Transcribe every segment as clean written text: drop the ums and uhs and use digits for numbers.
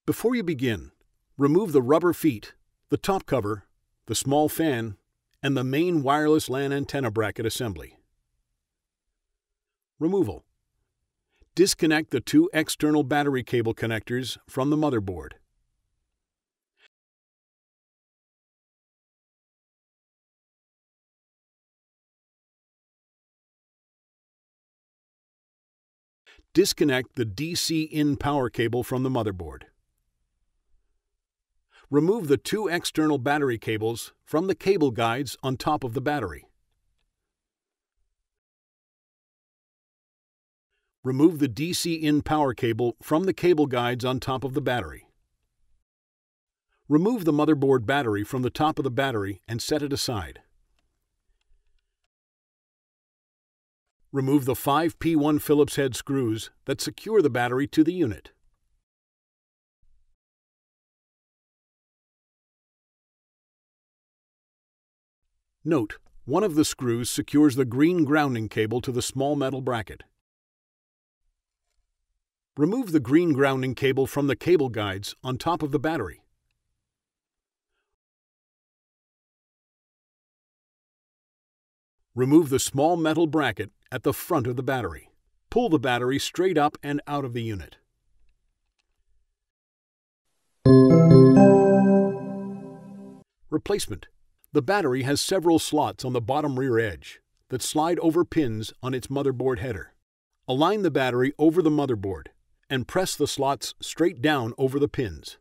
Before you begin, remove the rubber feet, the top cover, the small fan, and the main wireless LAN antenna bracket assembly. Removal. Disconnect the two external battery cable connectors from the motherboard. Disconnect the DC-in power cable from the motherboard. Remove the two external battery cables from the cable guides on top of the battery. Remove the DC-in power cable from the cable guides on top of the battery. Remove the motherboard battery from the top of the battery and set it aside. Remove the 5P1 Phillips head screws that secure the battery to the unit. Note, one of the screws secures the green grounding cable to the small metal bracket. Remove the green grounding cable from the cable guides on top of the battery. Remove the small metal bracket at the front of the battery. Pull the battery straight up and out of the unit. Replacement. The battery has several slots on the bottom rear edge that slide over pins on its motherboard header. Align the battery over the motherboard and press the slots straight down over the pins.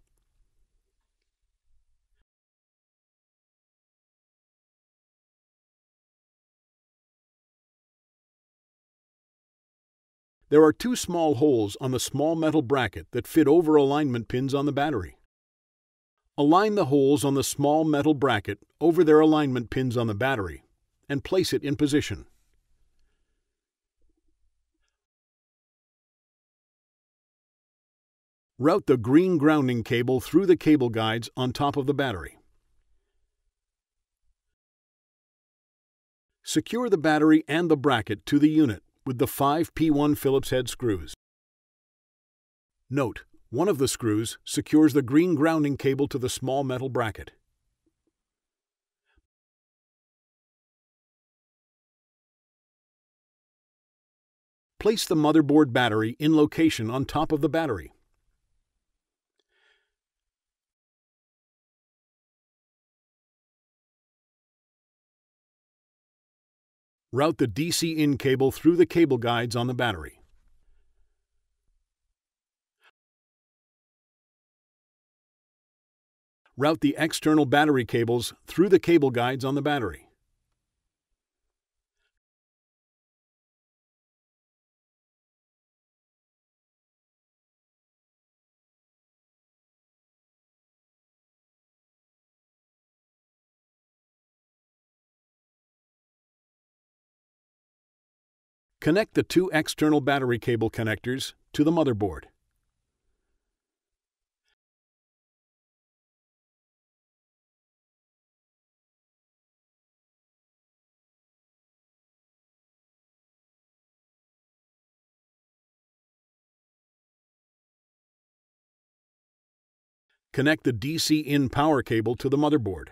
There are two small holes on the small metal bracket that fit over alignment pins on the battery. Align the holes on the small metal bracket over their alignment pins on the battery and place it in position. Route the green grounding cable through the cable guides on top of the battery. Secure the battery and the bracket to the unit with the 5P1 Phillips head screws. Note, one of the screws secures the green grounding cable to the small metal bracket. Place the motherboard battery in location on top of the battery. Route the DC-in cable through the cable guides on the battery. Route the external battery cables through the cable guides on the battery. Connect the two external battery cable connectors to the motherboard. Connect the DC-in power cable to the motherboard.